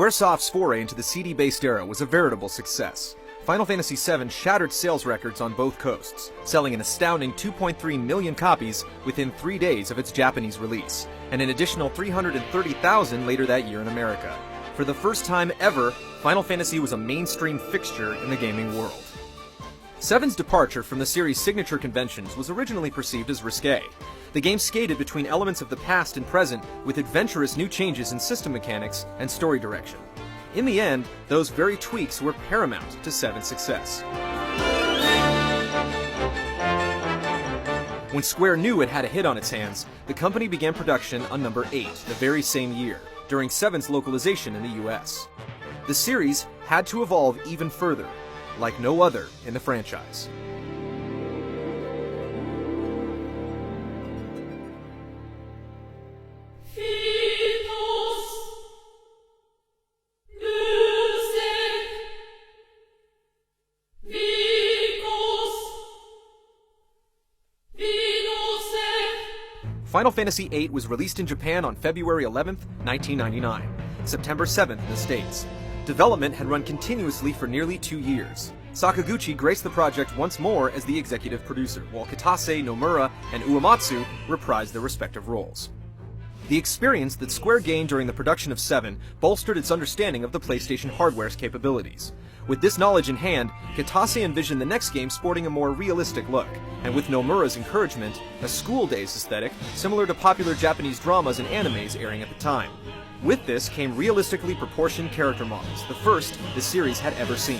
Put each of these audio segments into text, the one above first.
Squaresoft's foray into the CD-based era was a veritable success. Final Fantasy VII shattered sales records on both coasts, selling an astounding 2.3 million copies within 3 days of its Japanese release, and an additional 330,000 later that year in America. For the first time ever, Final Fantasy was a mainstream fixture in the gaming world. VII's departure from the series' signature conventions was originally perceived as risque. The game skated between elements of the past and present with adventurous new changes in system mechanics and story direction. In the end, those very tweaks were paramount to VII's success. When Square knew it had a hit on its hands, the company began production on number 8 the very same year, during VII's localization in the US. The series had to evolve even further, like no other in the franchise. Final Fantasy VIII was released in Japan on February 11, 1999, September 7th in the States. Development had run continuously for nearly 2 years. Sakaguchi graced the project once more as the executive producer, while Kitase, Nomura, and Uematsu reprised their respective roles. The experience that Square gained during the production of VII bolstered its understanding of the PlayStation hardware's capabilities. With this knowledge in hand, Kitase envisioned the next game sporting a more realistic look, and with Nomura's encouragement, a school days aesthetic similar to popular Japanese dramas and animes airing at the time. With this came realistically proportioned character models, the first the series had ever seen.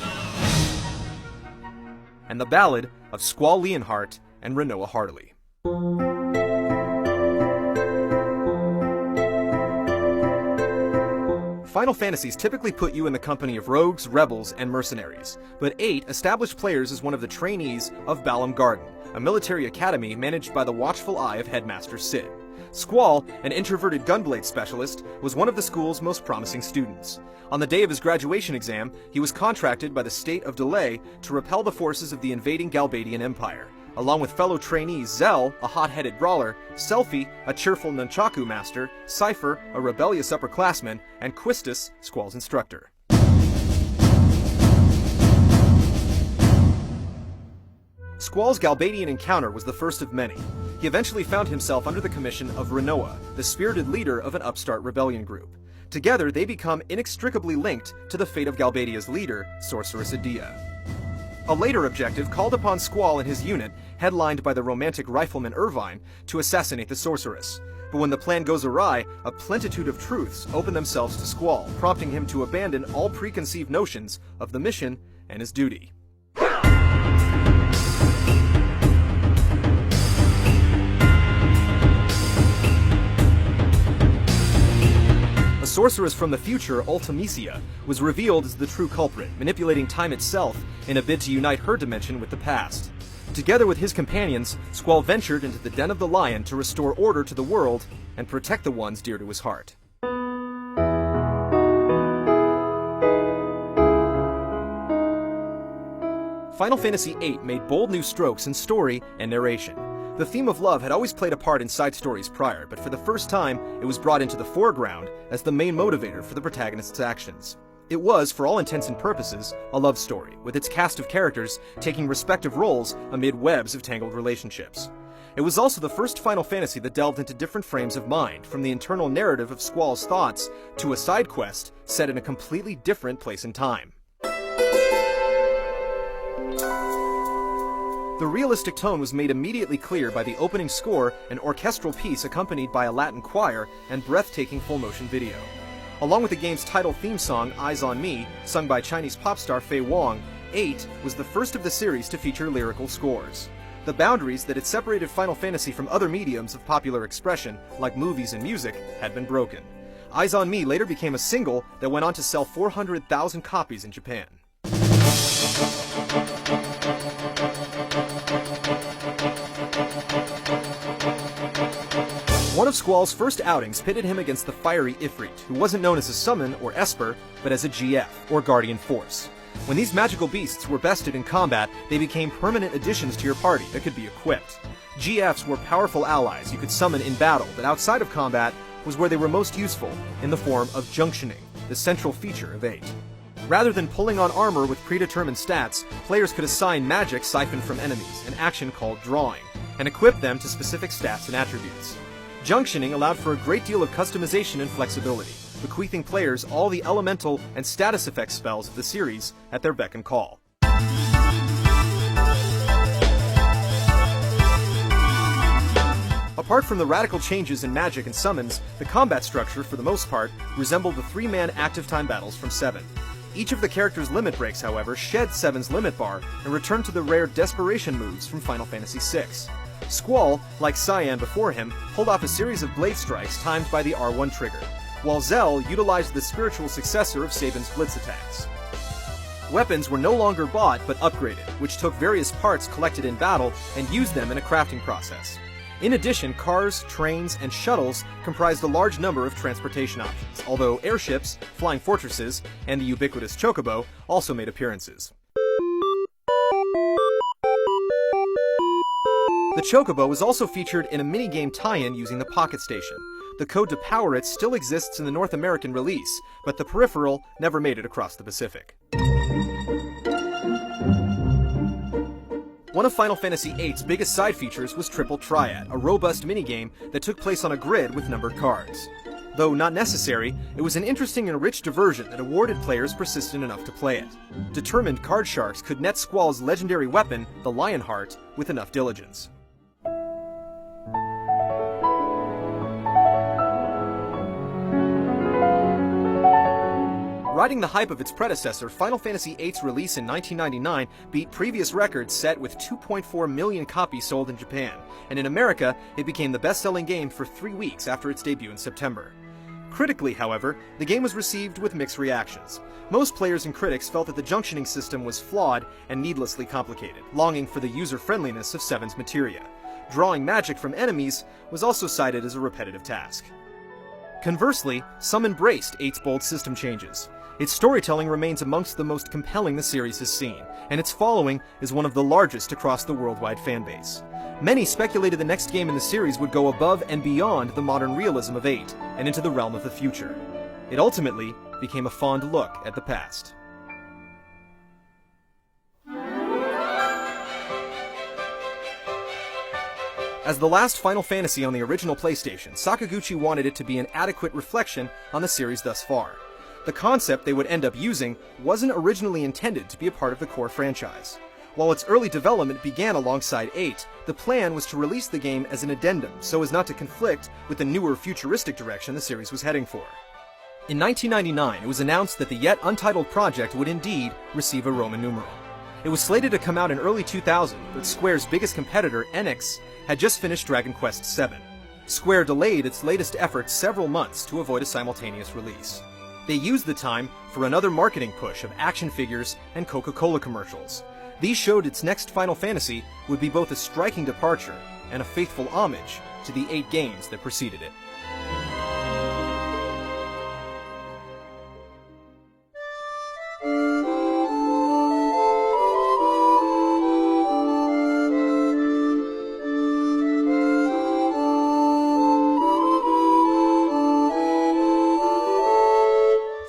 And the ballad of Squall Leonhardt and Rinoa Hartley. Final Fantasies typically put you in the company of rogues, rebels, and mercenaries, but VIII established players as one of the trainees of Balam Garden, a military academy managed by the watchful eye of Headmaster Cid. Squall, an introverted gunblade specialist, was one of the school's most promising students. On the day of his graduation exam, he was contracted by the state of Delay to repel the forces of the invading Galbadian Empire. Along with fellow trainees Zell, a hot-headed brawler, Selphie, a cheerful nunchaku master, Cypher, a rebellious upperclassman, and Quistis, Squall's instructor. Squall's Galbadian encounter was the first of many. He eventually found himself under the commission of Rinoa, the spirited leader of an upstart rebellion group. Together, they become inextricably linked to the fate of Galbadia's leader, Sorceress Adia. A later objective called upon Squall and his unit, headlined by the romantic rifleman Irvine, to assassinate the sorceress. But when the plan goes awry, a plenitude of truths open themselves to Squall, prompting him to abandon all preconceived notions of the mission and his duty. A sorceress from the future, Ultimisia, was revealed as the true culprit, manipulating time itself in a bid to unite her dimension with the past. Together with his companions, Squall ventured into the Den of the Lion to restore order to the world and protect the ones dear to his heart. Final Fantasy VIII made bold new strokes in story and narration. The theme of love had always played a part in side stories prior, but for the first time, it was brought into the foreground as the main motivator for the protagonist's actions. It was, for all intents and purposes, a love story, with its cast of characters taking respective roles amid webs of tangled relationships. It was also the first Final Fantasy that delved into different frames of mind, from the internal narrative of Squall's thoughts to a side quest set in a completely different place and time. The realistic tone was made immediately clear by the opening score, an orchestral piece accompanied by a Latin choir and breathtaking full-motion video. Along with the game's title theme song, Eyes on Me, sung by Chinese pop star Fei Wong, VIII was the first of the series to feature lyrical scores. The boundaries that had separated Final Fantasy from other mediums of popular expression, like movies and music, had been broken. Eyes on Me later became a single that went on to sell 400,000 copies in Japan. One of Squall's first outings pitted him against the fiery Ifrit, who wasn't known as a summon or esper, but as a GF, or guardian force. When these magical beasts were bested in combat, they became permanent additions to your party that could be equipped. GFs were powerful allies you could summon in battle, but outside of combat was where they were most useful, in the form of junctioning. the central feature of 8. Rather than pulling on armor with predetermined stats, players could assign magic siphoned from enemies, an action called drawing, and equip them to specific stats and attributes. Junctioning allowed for a great deal of customization and flexibility, bequeathing players all the elemental and status effect spells of the series at their beck and call. Apart from the radical changes in magic and summons, the combat structure, for the most part, resembled the 3-man active time battles from 7. Each of the characters' limit breaks, however, shed 7's limit bar and returned to the rare desperation moves from Final Fantasy VI. Squall, like Cyan before him, pulled off a series of blade strikes timed by the R1 trigger, while Zell utilized the spiritual successor of Sabin's blitz attacks. Weapons were no longer bought but upgraded, which took various parts collected in battle and used them in a crafting process. In addition, cars, trains, and shuttles comprised a large number of transportation options, although airships, flying fortresses, and the ubiquitous chocobo also made appearances. The chocobo was also featured in a minigame tie-in using the Pocket Station. The code to power it still exists in the North American release, but the peripheral never made it across the Pacific. One of Final Fantasy VIII's biggest side features was Triple Triad, a robust minigame that took place on a grid with numbered cards. Though not necessary, it was an interesting and rich diversion that awarded players persistent enough to play it. Determined card sharks could net Squall's legendary weapon, the Lionheart, with enough diligence. Riding the hype of its predecessor, Final Fantasy VIII's release in 1999 beat previous records set with 2.4 million copies sold in Japan, and in America, it became the best-selling game for 3 weeks after its debut in September. Critically, however, the game was received with mixed reactions. Most players and critics felt that the junctioning system was flawed and needlessly complicated, longing for the user-friendliness of 7's materia. Drawing magic from enemies was also cited as a repetitive task. Conversely, some embraced 8's bold system changes. Its storytelling remains amongst the most compelling the series has seen, and its following is one of the largest across the worldwide fanbase. Many speculated the next game in the series would go above and beyond the modern realism of 8, and into the realm of the future. It ultimately became a fond look at the past. As the last Final Fantasy on the original PlayStation, Sakaguchi wanted it to be an adequate reflection on the series thus far. The concept they would end up using wasn't originally intended to be a part of the core franchise. While its early development began alongside 8, the plan was to release the game as an addendum so as not to conflict with the newer futuristic direction the series was heading for. In 1999, it was announced that the yet untitled project would indeed receive a Roman numeral. It was slated to come out in early 2000, but Square's biggest competitor, Enix, had just finished Dragon Quest VII. Square delayed its latest efforts several months to avoid a simultaneous release. They used the time for another marketing push of action figures and Coca-Cola commercials. These showed its next Final Fantasy would be both a striking departure and a faithful homage to the 8 games that preceded it.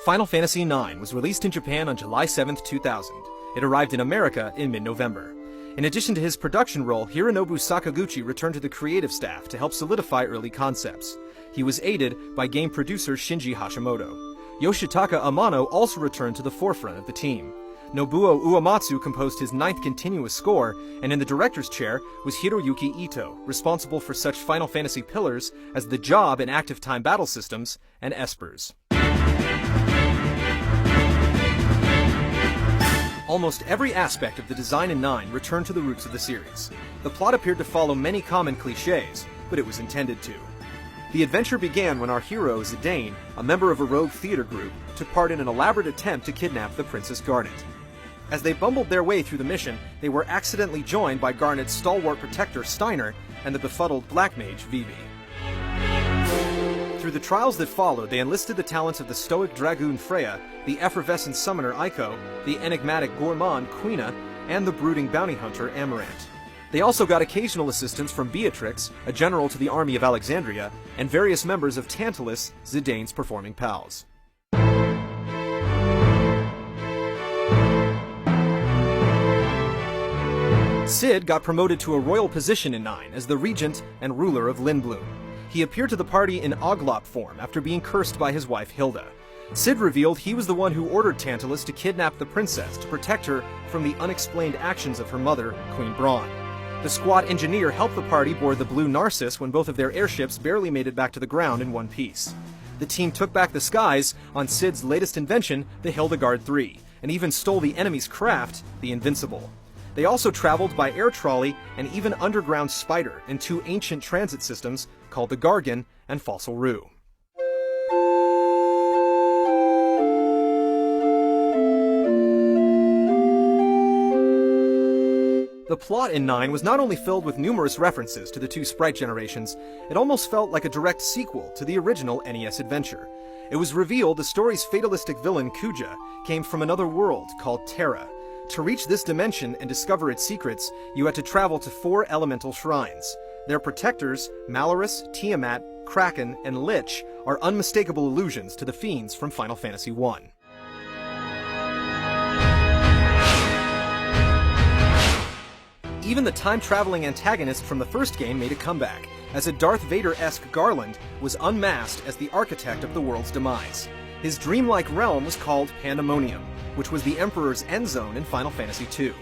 Final Fantasy IX was released in Japan on July 7, 2000. It arrived in America in mid-November. In addition to his production role, Hironobu Sakaguchi returned to the creative staff to help solidify early concepts. He was aided by game producer Shinji Hashimoto. Yoshitaka Amano also returned to the forefront of the team. Nobuo Uematsu composed his 9th continuous score, and in the director's chair was Hiroyuki Ito, responsible for such Final Fantasy pillars as the Job and Active Time Battle Systems and Espers. Almost every aspect of the design in 9 returned to the roots of the series. The plot appeared to follow many common cliches, but it was intended to. The adventure began when our hero, Zidane, a member of a rogue theater group, took part in an elaborate attempt to kidnap the Princess Garnet. As they bumbled their way through the mission, they were accidentally joined by Garnet's stalwart protector, Steiner, and the befuddled black mage, Vivi. Through the trials that followed, they enlisted the talents of the stoic dragoon Freya, the effervescent summoner Aiko, the enigmatic gourmand Quina, and the brooding bounty hunter Amarant. They also got occasional assistance from Beatrix, a general to the army of Alexandria, and various members of Tantalus, Zidane's performing pals. Cid got promoted to a royal position in 9 as the regent and ruler of Lindblum. He appeared to the party in Oglop form after being cursed by his wife Hilda. Cid revealed he was the one who ordered Tantalus to kidnap the princess to protect her from the unexplained actions of her mother, Queen Braun. The squad engineer helped the party board the Blue Narcissus when both of their airships barely made it back to the ground in one piece. The team took back the skies on Cid's latest invention, the Hildegard III, and even stole the enemy's craft, the Invincible. They also traveled by air trolley and even underground spider in 2 ancient transit systems called the Gargan and Fossil Rue. The plot in 9 was not only filled with numerous references to the 2 sprite generations, it almost felt like a direct sequel to the original NES adventure. It was revealed the story's fatalistic villain Kuja came from another world called Terra. To reach this dimension and discover its secrets, you had to travel to 4 elemental shrines. Their protectors, Malorus, Tiamat, Kraken, and Lich, are unmistakable allusions to the fiends from Final Fantasy I. Even the time-traveling antagonist from the first game made a comeback, as a Darth Vader-esque Garland was unmasked as the architect of the world's demise. His dreamlike realm was called Pandemonium, which was the Emperor's end zone in Final Fantasy II.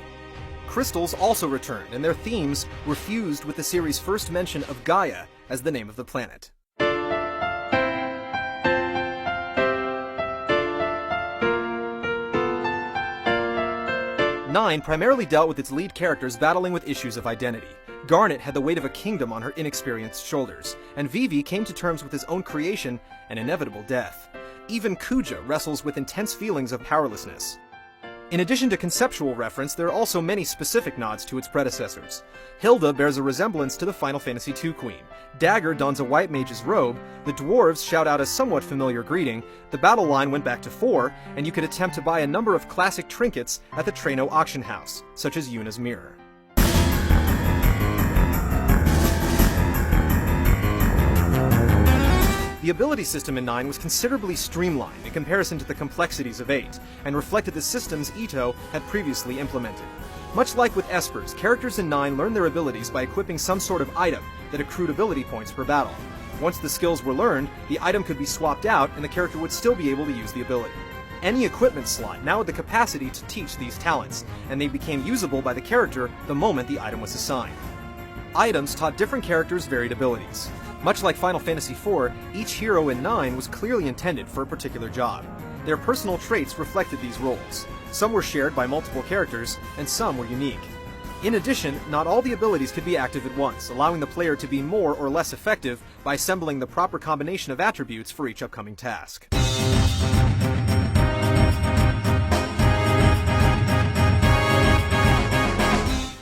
Crystals also returned, and their themes were fused with the series' first mention of Gaia as the name of the planet. 9 primarily dealt with its lead characters battling with issues of identity. Garnet had the weight of a kingdom on her inexperienced shoulders, and Vivi came to terms with his own creation and inevitable death. Even Kuja wrestles with intense feelings of powerlessness. In addition to conceptual reference, there are also many specific nods to its predecessors. Hilda bears a resemblance to the Final Fantasy II queen. Dagger dons a white mage's robe, the dwarves shout out a somewhat familiar greeting, the battle line went back to 4, and you could attempt to buy a number of classic trinkets at the Treno auction house, such as Yuna's mirror. The ability system in 9 was considerably streamlined in comparison to the complexities of 8, and reflected the systems Ito had previously implemented. Much like with Espers, characters in 9 learned their abilities by equipping some sort of item that accrued ability points per battle. Once the skills were learned, the item could be swapped out and the character would still be able to use the ability. Any equipment slot now had the capacity to teach these talents, and they became usable by the character the moment the item was assigned. Items taught different characters varied abilities. Much like Final Fantasy IV, each hero in 9 was clearly intended for a particular job. Their personal traits reflected these roles. Some were shared by multiple characters, and some were unique. In addition, not all the abilities could be active at once, allowing the player to be more or less effective by assembling the proper combination of attributes for each upcoming task.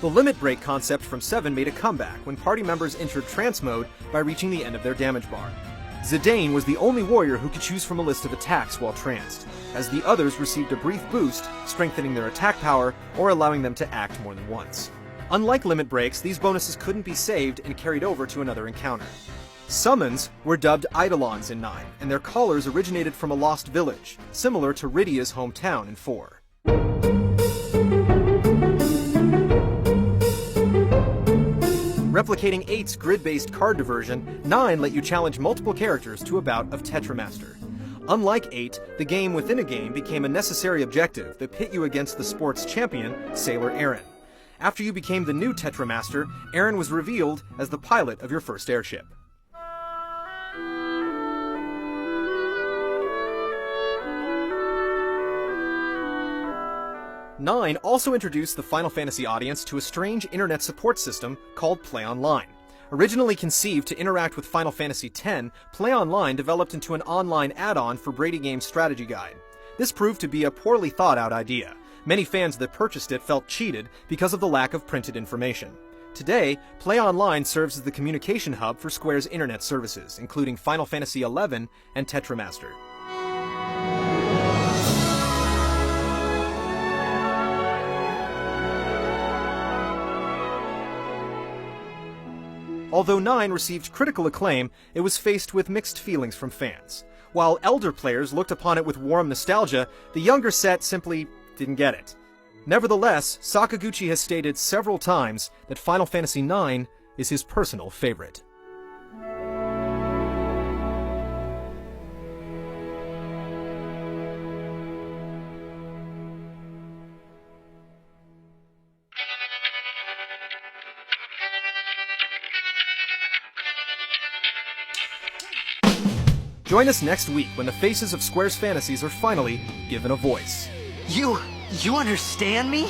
The limit break concept from 7 made a comeback when party members entered trance mode by reaching the end of their damage bar. Zidane was the only warrior who could choose from a list of attacks while tranced, as the others received a brief boost, strengthening their attack power or allowing them to act more than once. Unlike limit breaks, these bonuses couldn't be saved and carried over to another encounter. Summons were dubbed Eidolons in 9, and their callers originated from a lost village, similar to Rydia's hometown in 4. Replicating 8's grid-based card diversion, 9 let you challenge multiple characters to a bout of Tetramaster. Unlike 8, the game within a game became a necessary objective that pit you against the sport's champion, Sailor Aaron. After you became the new Tetramaster, Aaron was revealed as the pilot of your first airship. 9 also introduced the Final Fantasy audience to a strange internet support system called Play Online. Originally conceived to interact with Final Fantasy X, Play Online developed into an online add-on for Brady Games' strategy guide. This proved to be a poorly thought-out idea. Many fans that purchased it felt cheated because of the lack of printed information. Today, Play Online serves as the communication hub for Square's internet services, including Final Fantasy XI and Tetramaster. Although 9 received critical acclaim, it was faced with mixed feelings from fans. While elder players looked upon it with warm nostalgia, the younger set simply didn't get it. Nevertheless, Sakaguchi has stated several times that Final Fantasy IX is his personal favorite. Join us next week when the faces of Square's fantasies are finally given a voice. You understand me?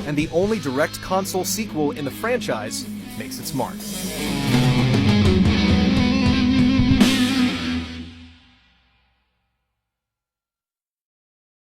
And the only direct console sequel in the franchise makes its mark.